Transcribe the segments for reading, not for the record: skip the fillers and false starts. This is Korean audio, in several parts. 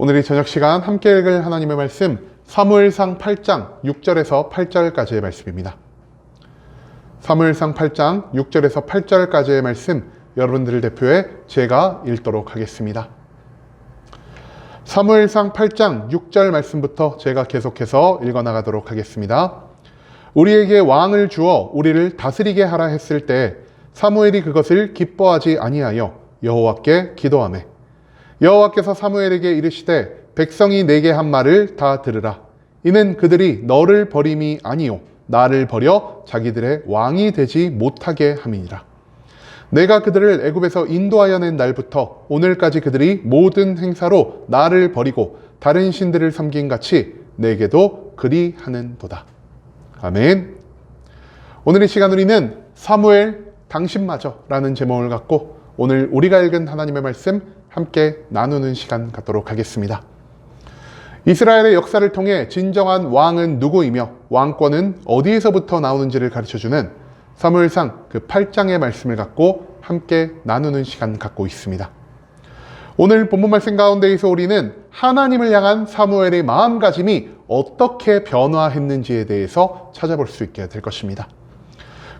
오늘 이 저녁 시간 함께 읽을 하나님의 말씀 사무엘상 8장 6절에서 8절까지의 말씀입니다. 사무엘상 8장 6절에서 8절까지의 말씀 여러분들을 대표해 제가 읽도록 하겠습니다. 사무엘상 8장 6절 말씀부터 제가 계속해서 읽어나가도록 하겠습니다. 우리에게 왕을 주어 우리를 다스리게 하라 했을 때 사무엘이 그것을 기뻐하지 아니하여 여호와께 기도하매 여호와께서 사무엘에게 이르시되 백성이 내게 한 말을 다 들으라. 이는 그들이 너를 버림이 아니요 나를 버려 자기들의 왕이 되지 못하게 함이니라. 내가 그들을 애굽에서 인도하여 낸 날부터 오늘까지 그들이 모든 행사로 나를 버리고 다른 신들을 섬긴 같이 내게도 그리하는도다. 아멘. 오늘 이 시간 우리는 사무엘 당신마저 라는 제목을 갖고 오늘 우리가 읽은 하나님의 말씀 함께 나누는 시간 갖도록 하겠습니다. 이스라엘의 역사를 통해 진정한 왕은 누구이며 왕권은 어디에서부터 나오는지를 가르쳐주는 사무엘상 그 8장의 말씀을 갖고 함께 나누는 시간 갖고 있습니다. 오늘 본문 말씀 가운데에서 우리는 하나님을 향한 사무엘의 마음가짐이 어떻게 변화했는지에 대해서 찾아볼 수 있게 될 것입니다.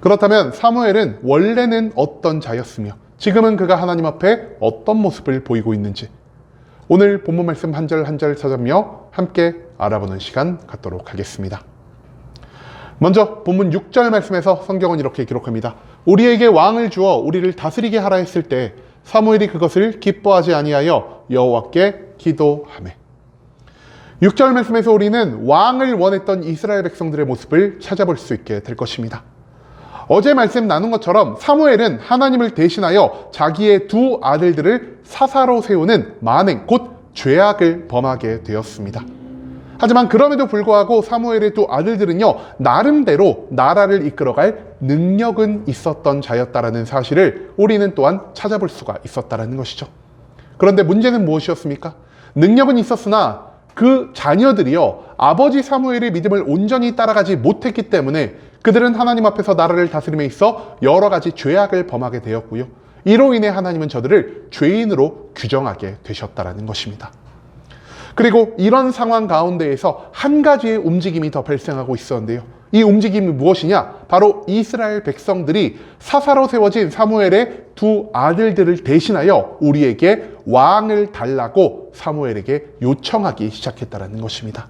그렇다면 사무엘은 원래는 어떤 자였으며 지금은 그가 하나님 앞에 어떤 모습을 보이고 있는지 오늘 본문 말씀 한 절 한 절 찾아보며 함께 알아보는 시간 갖도록 하겠습니다. 먼저 본문 6절 말씀에서 성경은 이렇게 기록합니다. 우리에게 왕을 주어 우리를 다스리게 하라 했을 때 사무엘이 그것을 기뻐하지 아니하여 여호와께 기도하매. 6절 말씀에서 우리는 왕을 원했던 이스라엘 백성들의 모습을 찾아볼 수 있게 될 것입니다. 어제 말씀 나눈 것처럼 사무엘은 하나님을 대신하여 자기의 두 아들들을 사사로 세우는 만행, 곧 죄악을 범하게 되었습니다. 하지만 그럼에도 불구하고 사무엘의 두 아들들은요, 나름대로 나라를 이끌어갈 능력은 있었던 자였다라는 사실을 우리는 또한 찾아볼 수가 있었다라는 것이죠. 그런데 문제는 무엇이었습니까? 능력은 있었으나 그 자녀들이요, 아버지 사무엘의 믿음을 온전히 따라가지 못했기 때문에 그들은 하나님 앞에서 나라를 다스림에 있어 여러 가지 죄악을 범하게 되었고요. 이로 인해 하나님은 저들을 죄인으로 규정하게 되셨다라는 것입니다. 그리고 이런 상황 가운데에서 한 가지의 움직임이 더 발생하고 있었는데요. 이 움직임이 무엇이냐? 바로 이스라엘 백성들이 사사로 세워진 사무엘의 두 아들들을 대신하여 우리에게 왕을 달라고 사무엘에게 요청하기 시작했다는 것입니다.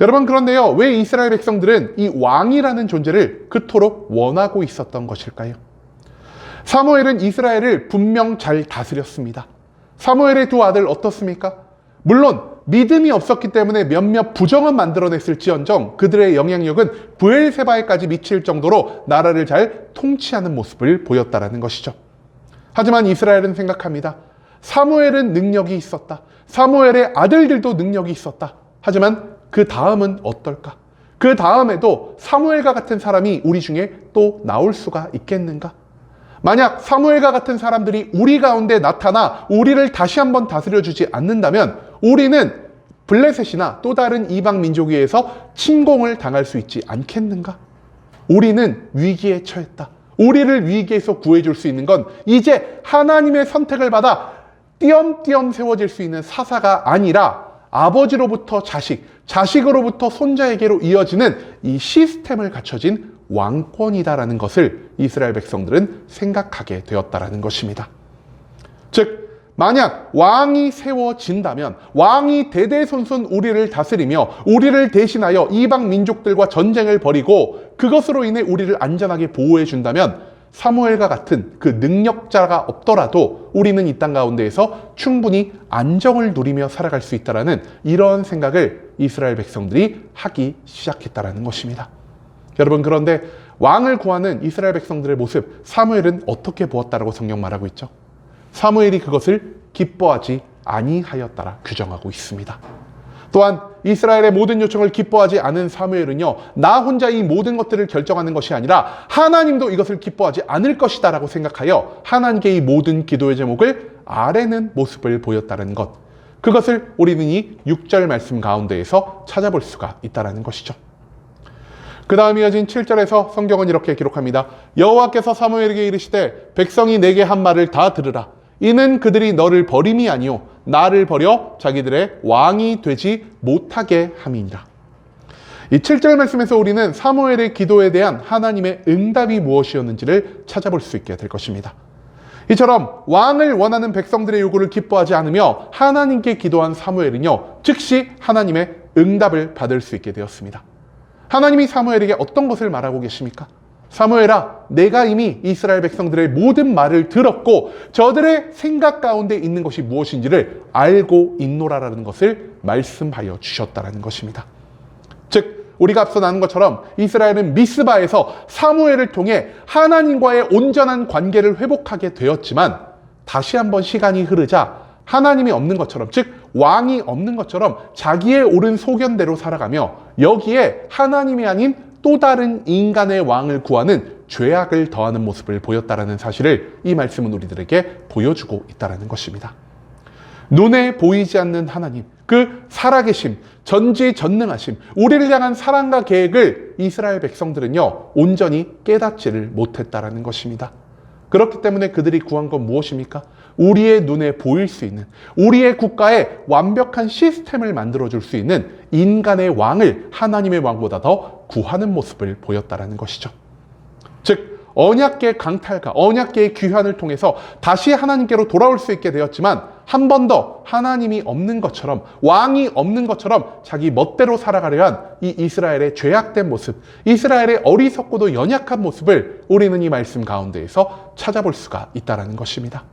여러분, 그런데요, 왜 이스라엘 백성들은 이 왕이라는 존재를 그토록 원하고 있었던 것일까요? 사무엘은 이스라엘을 분명 잘 다스렸습니다. 사무엘의 두 아들 어떻습니까? 물론 믿음이 없었기 때문에 몇몇 부정은 만들어냈을지언정 그들의 영향력은 브엘세바에까지 미칠 정도로 나라를 잘 통치하는 모습을 보였다라는 것이죠. 하지만 이스라엘은 생각합니다. 사무엘은 능력이 있었다. 사무엘의 아들들도 능력이 있었다. 하지만 그 다음은 어떨까? 그 다음에도 사무엘과 같은 사람이 우리 중에 또 나올 수가 있겠는가? 만약 사무엘과 같은 사람들이 우리 가운데 나타나 우리를 다시 한번 다스려주지 않는다면 우리는 블레셋이나 또 다른 이방 민족에 의해서 침공을 당할 수 있지 않겠는가? 우리는 위기에 처했다. 우리를 위기에서 구해줄 수 있는 건 이제 하나님의 선택을 받아 띄엄띄엄 세워질 수 있는 사사가 아니라 아버지로부터 자식, 자식으로부터 손자에게로 이어지는 이 시스템을 갖춰진 왕권이다라는 것을 이스라엘 백성들은 생각하게 되었다라는 것입니다. 즉, 만약 왕이 세워진다면 왕이 대대손손 우리를 다스리며 우리를 대신하여 이방 민족들과 전쟁을 벌이고 그것으로 인해 우리를 안전하게 보호해 준다면 사무엘과 같은 그 능력자가 없더라도 우리는 이 땅 가운데에서 충분히 안정을 누리며 살아갈 수 있다는 이런 생각을 이스라엘 백성들이 하기 시작했다는 것입니다. 여러분, 그런데 왕을 구하는 이스라엘 백성들의 모습 사무엘은 어떻게 보았다라고 성경 말하고 있죠? 사무엘이 그것을 기뻐하지 아니하였다라 규정하고 있습니다. 또한 이스라엘의 모든 요청을 기뻐하지 않은 사무엘은요, 나 혼자 이 모든 것들을 결정하는 것이 아니라 하나님도 이것을 기뻐하지 않을 것이다 라고 생각하여 하나님께 이 모든 기도의 제목을 아뢰는 모습을 보였다는 것, 그것을 우리는 이 6절 말씀 가운데에서 찾아볼 수가 있다는 것이죠. 그 다음 이어진 7절에서 성경은 이렇게 기록합니다. 여호와께서 사무엘에게 이르시되 백성이 내게 한 말을 다 들으라. 이는 그들이 너를 버림이 아니요 나를 버려 자기들의 왕이 되지 못하게 함이니라. 이 7절 말씀에서 우리는 사무엘의 기도에 대한 하나님의 응답이 무엇이었는지를 찾아볼 수 있게 될 것입니다. 이처럼 왕을 원하는 백성들의 요구를 기뻐하지 않으며 하나님께 기도한 사무엘은요, 즉시 하나님의 응답을 받을 수 있게 되었습니다. 하나님이 사무엘에게 어떤 것을 말하고 계십니까? 사무엘아, 내가 이미 이스라엘 백성들의 모든 말을 들었고 저들의 생각 가운데 있는 것이 무엇인지를 알고 있노라라는 것을 말씀하여 주셨다라는 것입니다. 즉, 우리가 앞서 나눈 것처럼 이스라엘은 미스바에서 사무엘을 통해 하나님과의 온전한 관계를 회복하게 되었지만 다시 한번 시간이 흐르자 하나님이 없는 것처럼, 즉 왕이 없는 것처럼 자기의 옳은 소견대로 살아가며 여기에 하나님이 아닌 또 다른 인간의 왕을 구하는 죄악을 더하는 모습을 보였다라는 사실을 이 말씀은 우리들에게 보여주고 있다는 것입니다. 눈에 보이지 않는 하나님, 그 살아계심, 전지전능하심, 우리를 향한 사랑과 계획을 이스라엘 백성들은요, 온전히 깨닫지를 못했다라는 것입니다. 그렇기 때문에 그들이 구한 건 무엇입니까? 우리의 눈에 보일 수 있는, 우리의 국가에 완벽한 시스템을 만들어줄 수 있는 인간의 왕을 하나님의 왕보다 더 구하는 모습을 보였다라는 것이죠. 즉, 언약궤 강탈과 언약궤의 귀환을 통해서 다시 하나님께로 돌아올 수 있게 되었지만 한 번 더 하나님이 없는 것처럼, 왕이 없는 것처럼 자기 멋대로 살아가려 한 이 이스라엘의 죄악된 모습, 이스라엘의 어리석고도 연약한 모습을 우리는 이 말씀 가운데에서 찾아볼 수가 있다는 것입니다.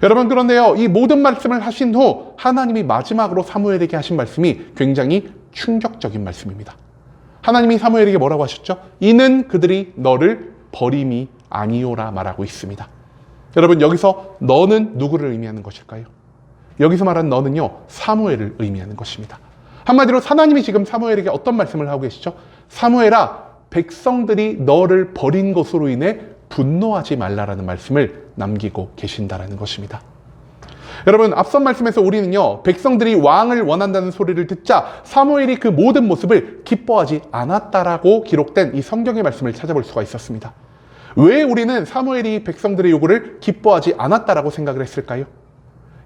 여러분, 그런데요, 이 모든 말씀을 하신 후 하나님이 마지막으로 사무엘에게 하신 말씀이 굉장히 충격적인 말씀입니다. 하나님이 사무엘에게 뭐라고 하셨죠? 이는 그들이 너를 버림이 아니오라 말하고 있습니다. 여러분, 여기서 너는 누구를 의미하는 것일까요? 여기서 말한 너는요, 사무엘을 의미하는 것입니다. 한마디로 하나님이 지금 사무엘에게 어떤 말씀을 하고 계시죠? 사무엘아, 백성들이 너를 버린 것으로 인해 분노하지 말라라는 말씀을 남기고 계신다라는 것입니다. 여러분, 앞선 말씀에서 우리는요, 백성들이 왕을 원한다는 소리를 듣자 사무엘이 그 모든 모습을 기뻐하지 않았다라고 기록된 이 성경의 말씀을 찾아볼 수가 있었습니다. 왜 우리는 사무엘이 백성들의 요구를 기뻐하지 않았다라고 생각을 했을까요?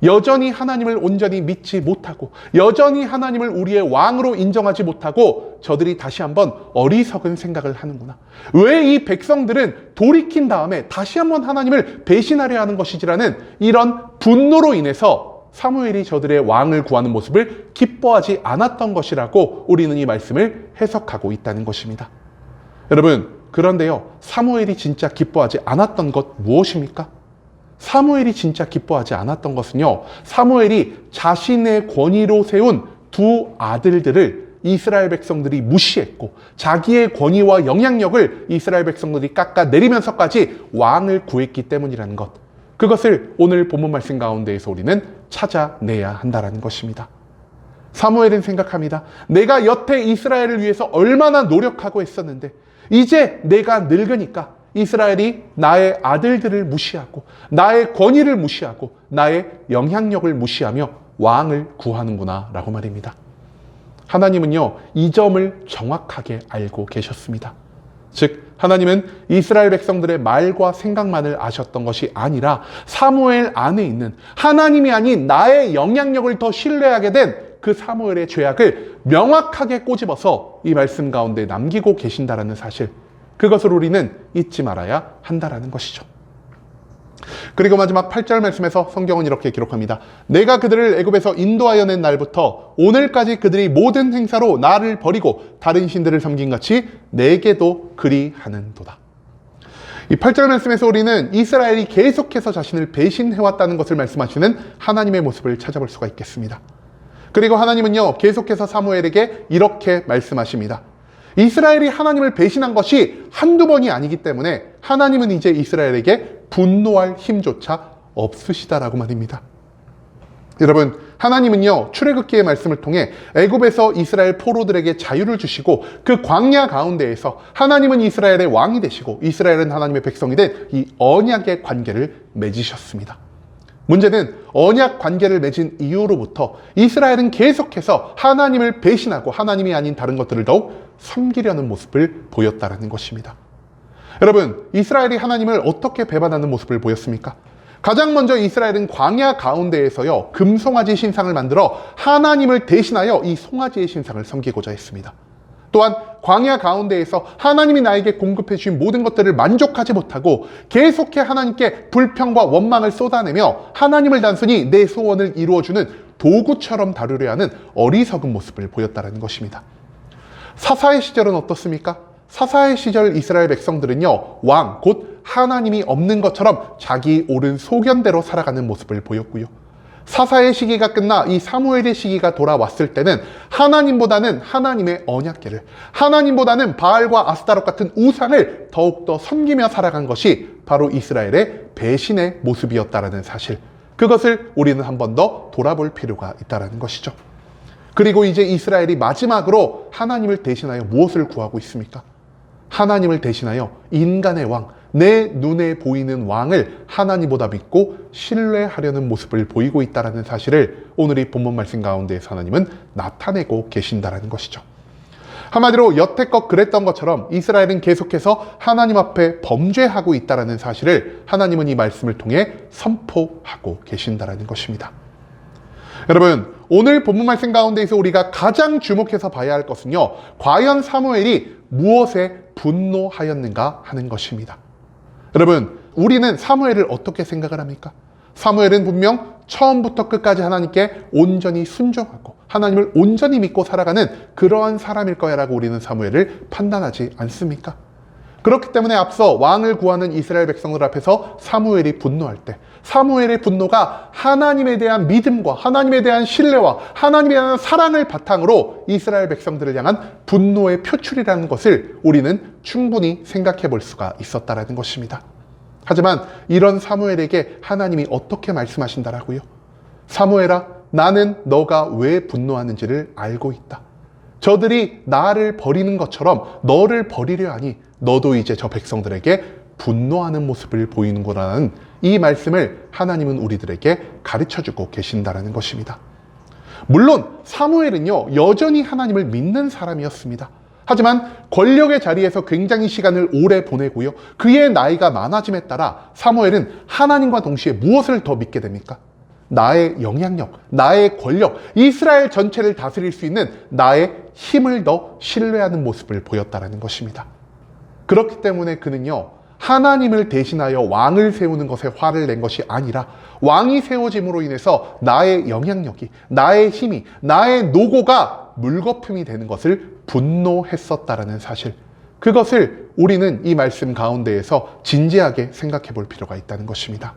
여전히 하나님을 온전히 믿지 못하고 여전히 하나님을 우리의 왕으로 인정하지 못하고 저들이 다시 한번 어리석은 생각을 하는구나. 왜 이 백성들은 돌이킨 다음에 다시 한번 하나님을 배신하려 하는 것이지라는 이런 분노로 인해서 사무엘이 저들의 왕을 구하는 모습을 기뻐하지 않았던 것이라고 우리는 이 말씀을 해석하고 있다는 것입니다. 여러분, 그런데요, 사무엘이 진짜 기뻐하지 않았던 것 무엇입니까? 사무엘이 진짜 기뻐하지 않았던 것은요, 사무엘이 자신의 권위로 세운 두 아들들을 이스라엘 백성들이 무시했고 자기의 권위와 영향력을 이스라엘 백성들이 깎아내리면서까지 왕을 구했기 때문이라는 것, 그것을 오늘 본문 말씀 가운데에서 우리는 찾아내야 한다는 것입니다. 사무엘은 생각합니다. 내가 여태 이스라엘을 위해서 얼마나 노력하고 했었는데 이제 내가 늙으니까 이스라엘이 나의 아들들을 무시하고 나의 권위를 무시하고 나의 영향력을 무시하며 왕을 구하는구나 라고 말입니다. 하나님은요, 이 점을 정확하게 알고 계셨습니다. 즉, 하나님은 이스라엘 백성들의 말과 생각만을 아셨던 것이 아니라 사무엘 안에 있는 하나님이 아닌 나의 영향력을 더 신뢰하게 된 그 사무엘의 죄악을 명확하게 꼬집어서 이 말씀 가운데 남기고 계신다라는 사실, 그것을 우리는 잊지 말아야 한다라는 것이죠. 그리고 마지막 8절 말씀에서 성경은 이렇게 기록합니다. 내가 그들을 애굽에서 인도하여 낸 날부터 오늘까지 그들이 모든 행사로 나를 버리고 다른 신들을 섬긴 같이 내게도 그리하는도다. 이 8절 말씀에서 우리는 이스라엘이 계속해서 자신을 배신해왔다는 것을 말씀하시는 하나님의 모습을 찾아볼 수가 있겠습니다. 그리고 하나님은요, 계속해서 사무엘에게 이렇게 말씀하십니다. 이스라엘이 하나님을 배신한 것이 한두 번이 아니기 때문에 하나님은 이제 이스라엘에게 분노할 힘조차 없으시다라고 말입니다. 여러분, 하나님은요, 출애굽기의 말씀을 통해 애굽에서 이스라엘 포로들에게 자유를 주시고 그 광야 가운데에서 하나님은 이스라엘의 왕이 되시고 이스라엘은 하나님의 백성이 된 이 언약의 관계를 맺으셨습니다. 문제는 언약 관계를 맺은 이후로부터 이스라엘은 계속해서 하나님을 배신하고 하나님이 아닌 다른 것들을 더욱 섬기려는 모습을 보였다는 것입니다. 여러분, 이스라엘이 하나님을 어떻게 배반하는 모습을 보였습니까? 가장 먼저 이스라엘은 광야 가운데에서요, 금송아지 신상을 만들어 하나님을 대신하여 이 송아지의 신상을 섬기고자 했습니다. 또한 광야 가운데에서 하나님이 나에게 공급해 주신 모든 것들을 만족하지 못하고 계속해 하나님께 불평과 원망을 쏟아내며 하나님을 단순히 내 소원을 이루어주는 도구처럼 다루려 하는 어리석은 모습을 보였다는 것입니다. 사사의 시절은 어떻습니까? 사사의 시절 이스라엘 백성들은요, 왕, 곧 하나님이 없는 것처럼 자기 옳은 소견대로 살아가는 모습을 보였고요. 사사의 시기가 끝나 이 사무엘의 시기가 돌아왔을 때는 하나님보다는 하나님의 언약궤를, 하나님보다는 바알과 아스타롯 같은 우상을 더욱더 섬기며 살아간 것이 바로 이스라엘의 배신의 모습이었다는 사실, 그것을 우리는 한 번 더 돌아볼 필요가 있다는 것이죠. 그리고 이제 이스라엘이 마지막으로 하나님을 대신하여 무엇을 구하고 있습니까? 하나님을 대신하여 인간의 왕, 내 눈에 보이는 왕을 하나님보다 믿고 신뢰하려는 모습을 보이고 있다는 사실을 오늘 이 본문 말씀 가운데에서 하나님은 나타내고 계신다는 것이죠. 한마디로 여태껏 그랬던 것처럼 이스라엘은 계속해서 하나님 앞에 범죄하고 있다는 사실을 하나님은 이 말씀을 통해 선포하고 계신다는 것입니다. 여러분, 오늘 본문 말씀 가운데에서 우리가 가장 주목해서 봐야 할 것은요, 과연 사무엘이 무엇에 분노하였는가 하는 것입니다. 여러분, 우리는 사무엘을 어떻게 생각을 합니까? 사무엘은 분명 처음부터 끝까지 하나님께 온전히 순종하고 하나님을 온전히 믿고 살아가는 그러한 사람일 거야 라고 우리는 사무엘을 판단하지 않습니까? 그렇기 때문에 앞서 왕을 구하는 이스라엘 백성들 앞에서 사무엘이 분노할 때 사무엘의 분노가 하나님에 대한 믿음과 하나님에 대한 신뢰와 하나님에 대한 사랑을 바탕으로 이스라엘 백성들을 향한 분노의 표출이라는 것을 우리는 충분히 생각해 볼 수가 있었다는 것입니다. 하지만 이런 사무엘에게 하나님이 어떻게 말씀하신다라고요? 사무엘아, 나는 너가 왜 분노하는지를 알고 있다. 저들이 나를 버리는 것처럼 너를 버리려 하니 너도 이제 저 백성들에게 분노하는 모습을 보이는구나라는 이 말씀을 하나님은 우리들에게 가르쳐주고 계신다는 것입니다. 물론 사무엘은요, 여전히 하나님을 믿는 사람이었습니다. 하지만 권력의 자리에서 굉장히 시간을 오래 보내고요, 그의 나이가 많아짐에 따라 사무엘은 하나님과 동시에 무엇을 더 믿게 됩니까? 나의 영향력, 나의 권력, 이스라엘 전체를 다스릴 수 있는 나의 힘을 더 신뢰하는 모습을 보였다는 것입니다. 그렇기 때문에 그는요, 하나님을 대신하여 왕을 세우는 것에 화를 낸 것이 아니라 왕이 세워짐으로 인해서 나의 영향력이, 나의 힘이, 나의 노고가 물거품이 되는 것을 분노했었다라는 사실, 그것을 우리는 이 말씀 가운데에서 진지하게 생각해 볼 필요가 있다는 것입니다.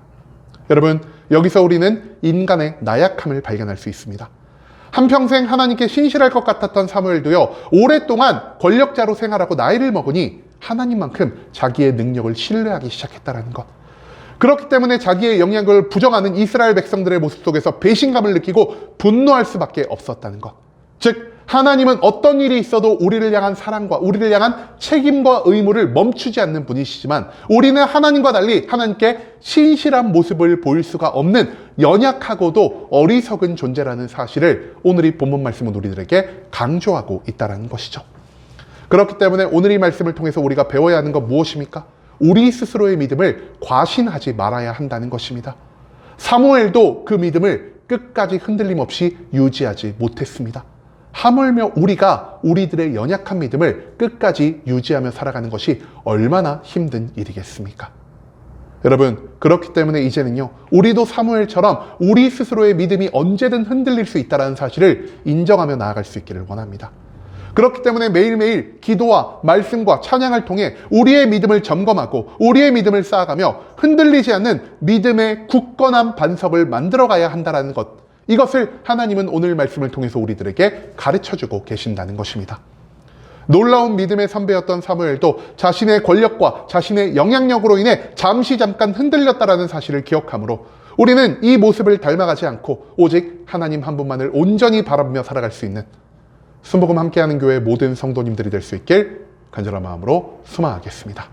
여러분, 여기서 우리는 인간의 나약함을 발견할 수 있습니다. 한평생 하나님께 신실할 것 같았던 사무엘도요, 오랫동안 권력자로 생활하고 나이를 먹으니 하나님만큼 자기의 능력을 신뢰하기 시작했다는 것. 그렇기 때문에 자기의 영향력을 부정하는 이스라엘 백성들의 모습 속에서 배신감을 느끼고 분노할 수밖에 없었다는 것. 즉, 하나님은 어떤 일이 있어도 우리를 향한 사랑과 우리를 향한 책임과 의무를 멈추지 않는 분이시지만 우리는 하나님과 달리 하나님께 신실한 모습을 보일 수가 없는 연약하고도 어리석은 존재라는 사실을 오늘 이 본문 말씀은 우리들에게 강조하고 있다는 것이죠. 그렇기 때문에 오늘 이 말씀을 통해서 우리가 배워야 하는 건 무엇입니까? 우리 스스로의 믿음을 과신하지 말아야 한다는 것입니다. 사무엘도 그 믿음을 끝까지 흔들림 없이 유지하지 못했습니다. 하물며 우리가 우리들의 연약한 믿음을 끝까지 유지하며 살아가는 것이 얼마나 힘든 일이겠습니까? 여러분, 그렇기 때문에 이제는요, 우리도 사무엘처럼 우리 스스로의 믿음이 언제든 흔들릴 수 있다는 사실을 인정하며 나아갈 수 있기를 원합니다. 그렇기 때문에 매일매일 기도와 말씀과 찬양을 통해 우리의 믿음을 점검하고 우리의 믿음을 쌓아가며 흔들리지 않는 믿음의 굳건한 반석을 만들어가야 한다는 것, 이것을 하나님은 오늘 말씀을 통해서 우리들에게 가르쳐주고 계신다는 것입니다. 놀라운 믿음의 선배였던 사무엘도 자신의 권력과 자신의 영향력으로 인해 잠깐 흔들렸다라는 사실을 기억하므로 우리는 이 모습을 닮아가지 않고 오직 하나님 한 분만을 온전히 바라보며 살아갈 수 있는 순복음 함께하는 교회 모든 성도님들이 될 수 있길 간절한 마음으로 소망하겠습니다.